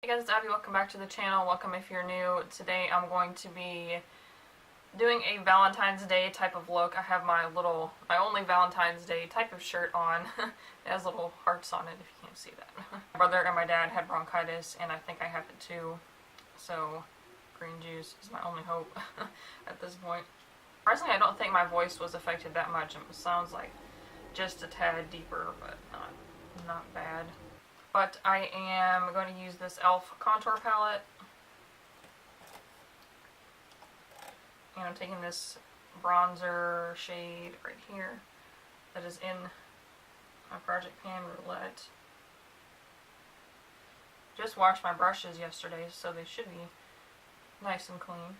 Hey guys, it's Abby. Welcome back to the channel. Welcome if you're new. Today I'm going to be doing a Valentine's Day type of look. I have my only Valentine's Day type of shirt on. It has little hearts on it if you can't see that. My brother and my dad had bronchitis and I think I have it too. So green juice is my only hope at this point. Personally, I don't think my voice was affected that much. It sounds like just a tad deeper, but not bad. But I am going to use this e.l.f. contour palette. And I'm taking this bronzer shade right here that is in my Project Pan Roulette. Just washed my brushes yesterday, so they should be nice and clean.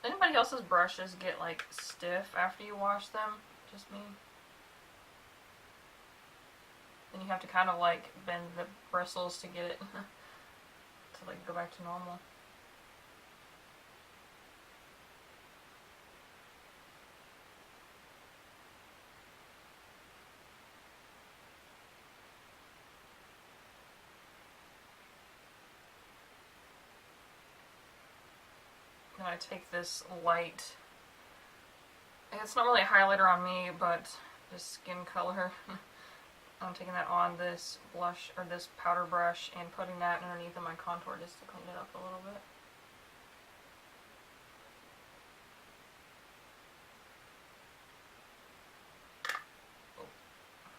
Anybody else's brushes get like stiff after you wash them? Just me? Then you have to kind of like bend the bristles to get it to like go back to normal. And I take this light, it's not really a highlighter on me, but just skin color. I'm taking that on this blush, or this powder brush, and putting that underneath of my contour just to clean it up a little bit.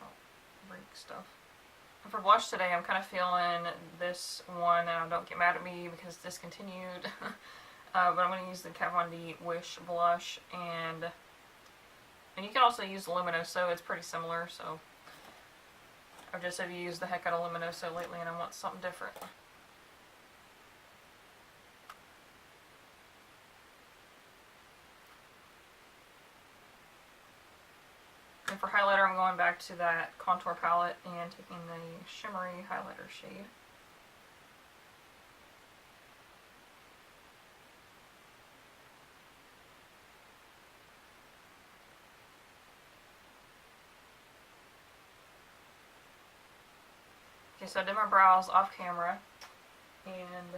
Oh, break stuff. And for blush today, I'm kind of feeling this one, and don't get mad at me because it's discontinued. But I'm going to use the Kat Von D Wish blush, and you can also use Luminoso. It's pretty similar, so I've just used the heck out of Luminoso lately, and I want something different. And for highlighter, I'm going back to that contour palette and taking the shimmery highlighter shade. Okay, so I did my brows off camera, and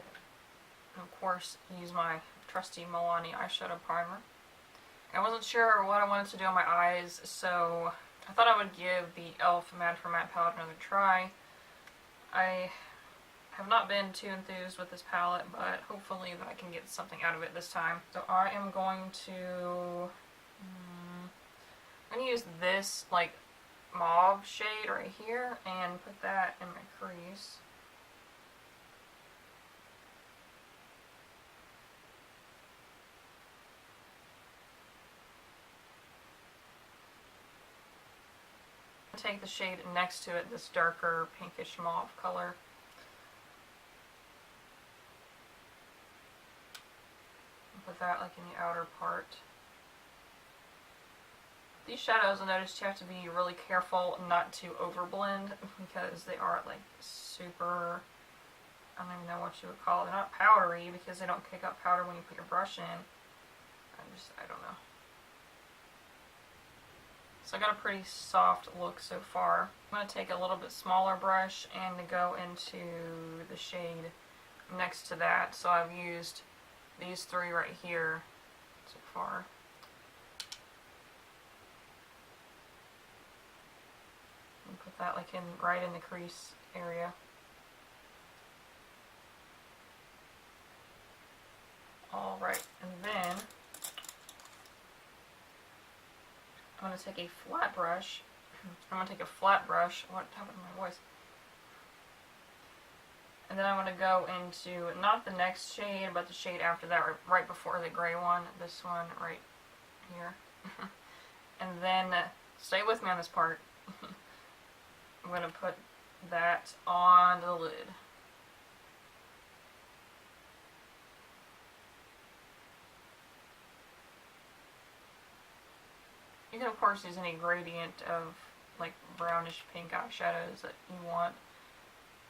of course use my trusty Milani eyeshadow primer. I wasn't sure what I wanted to do on my eyes, so I thought I would give the e.l.f. Matte for Matte palette another try. I have not been too enthused with this palette, but hopefully that I can get something out of it this time. So I am going to use this like mauve shade right here and put that in my crease. Take the shade next to it, this darker pinkish mauve color. Put that like in the outer part. These shadows, I noticed you have to be really careful not to overblend because they are like super, I don't even know what you would call it. They're not powdery because they don't kick up powder when you put your brush in. I don't know. So I got a pretty soft look so far. I'm going to take a little bit smaller brush and go into the shade next to that. So I've used these three right here so far. And put that like right in the crease area. Alright, and then I'm going to take a flat brush. What happened to my voice? And then I'm going to go into, not the next shade, but the shade after that, right before the gray one. This one right here. And then, stay with me on this part. I'm going to put that on the lid. You can of course use any gradient of like brownish pink eyeshadows that you want.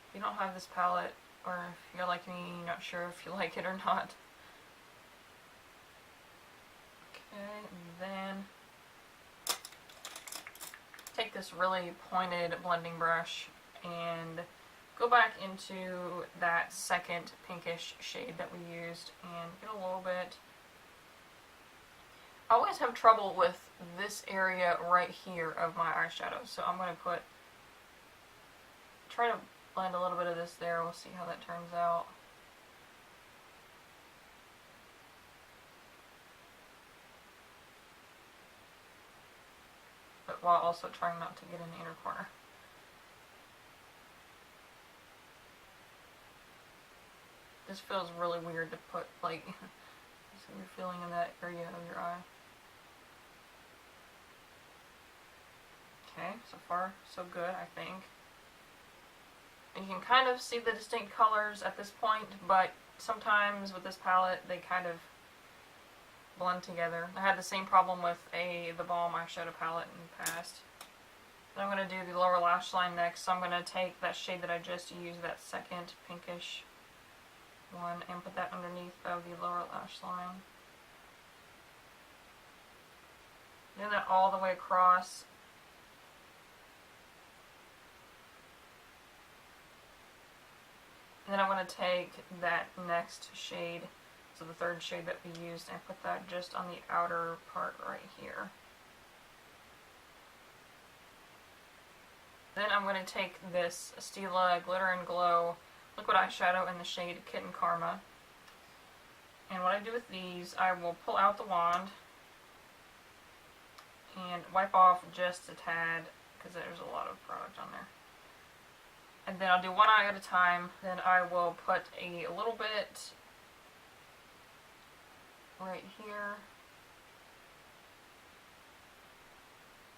If you don't have this palette, or if you're like me, you're not sure if you like it or not. Okay, and then take this really pointed blending brush and go back into that second pinkish shade that we used and get a little bit. I always have trouble with this area right here of my eyeshadow, so I'm going to try to blend a little bit of this there. We'll see how that turns out. But while also trying not to get in the inner corner. This feels really weird to put, like, so you're feeling in that area of your eye. Okay, so far so good, I think. And you can kind of see the distinct colors at this point, but sometimes with this palette they kind of blend together. I had the same problem with the Balm eyeshadow palette in the past. Then I'm going to do the lower lash line next, so I'm going to take that shade that I just used, that second pinkish one, and put that underneath of the lower lash line. Doing that all the way across. And then I'm going to take that next shade, so the third shade that we used, and put that just on the outer part right here. Then I'm going to take this Stila Glitter and Glow liquid eyeshadow in the shade Kitten Karma. And what I do with these, I will pull out the wand and wipe off just a tad, because there's a lot of product on there. And then I'll do one eye at a time. Then I will put a little bit right here.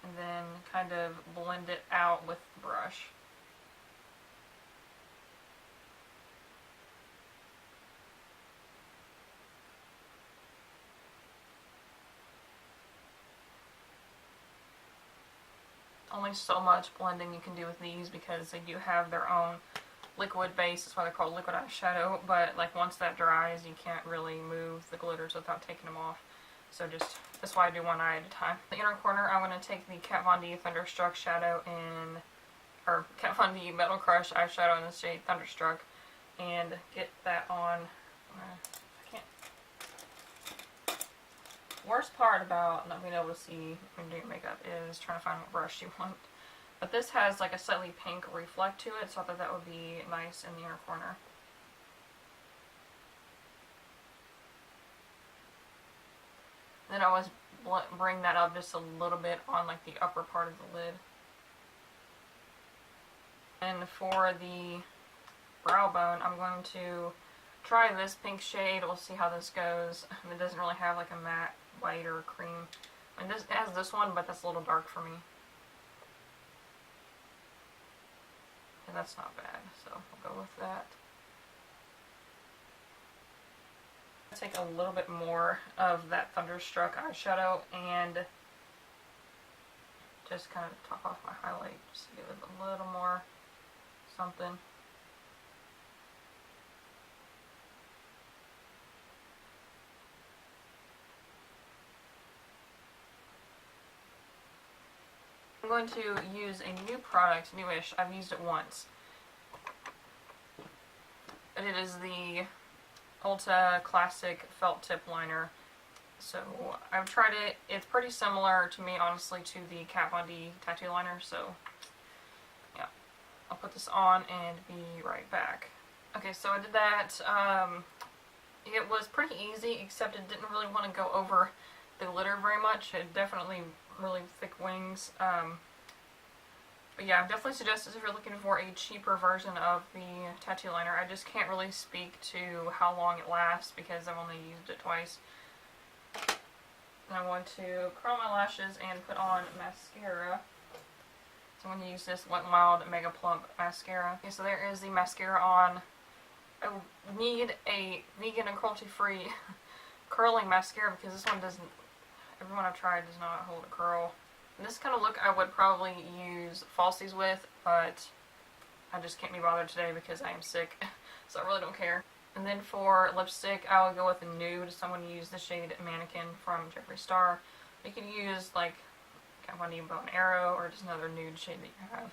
And then kind of blend it out with the brush. Only so much blending you can do with these because they do have their own liquid base. That's why they're called liquid eyeshadow. But like once that dries, you can't really move the glitters without taking them off. So that's why I do one eye at a time. The inner corner, I'm going to take the Kat Von D Thunderstruck shadow or Kat Von D Metal Crush eyeshadow in the shade Thunderstruck, and get that on. Worst part about not being able to see when doing makeup is trying to find what brush you want. But this has like a slightly pink reflect to it, so I thought that would be nice in the inner corner. Then I always bring that up just a little bit on like the upper part of the lid. And for the brow bone, I'm going to try this pink shade. We'll see how this goes. It doesn't really have like a matte white or cream. I mean, it has this one, but that's a little dark for me. And that's not bad, so we'll go with that. Take a little bit more of that Thunderstruck eyeshadow and just kind of top off my highlight, just to give it a little more something. I'm going to use a new product, newish. I've used it once. And it is the Ulta Classic Felt Tip Liner. So I've tried it. It's pretty similar to me, honestly, to the Kat Von D Tattoo Liner. So yeah, I'll put this on and be right back. Okay, so I did that. It was pretty easy, except it didn't really want to go over the glitter very much. It definitely really thick wings. But yeah, I definitely suggest this if you're looking for a cheaper version of the tattoo liner. I just can't really speak to how long it lasts because I've only used it twice. And I want to curl my lashes and put on mascara. So I'm going to use this Wild MegaPlump Mascara. Okay, so there is the mascara on. I need a vegan and cruelty-free curling mascara because this one doesn't, everyone I've tried does not hold a curl. This kind of look I would probably use falsies with, but I just can't be bothered today because I am sick, so I really don't care. And then for lipstick, I would go with a nude, so I'm going to use the shade Mannequin from Jeffree Star. You could use like one bow and arrow or just another nude shade that you have.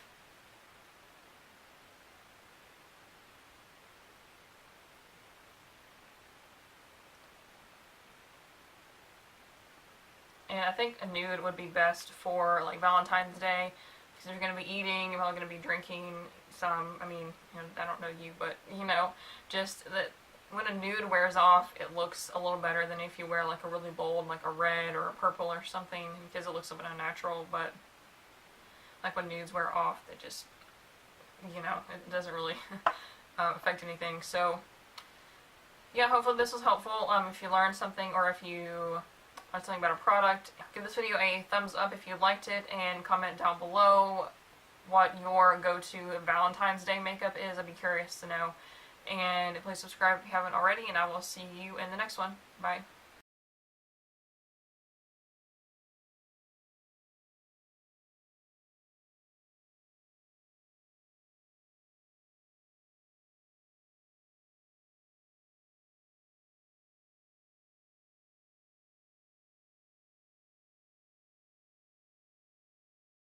And I think a nude would be best for like Valentine's Day, because you're going to be eating, you're probably going to be drinking some. I mean, I don't know you, but just that when a nude wears off, it looks a little better than if you wear like a really bold, like a red or a purple or something, because it looks a bit unnatural. But like when nudes wear off, they just, it doesn't really affect anything. So yeah, hopefully this was helpful. If you learned something, or if you learned something about a product, give this video a thumbs up if you liked it, and comment down below what your go-to Valentine's Day makeup is. I'd be curious to know. And please subscribe if you haven't already, and I will see you in the next one. Bye.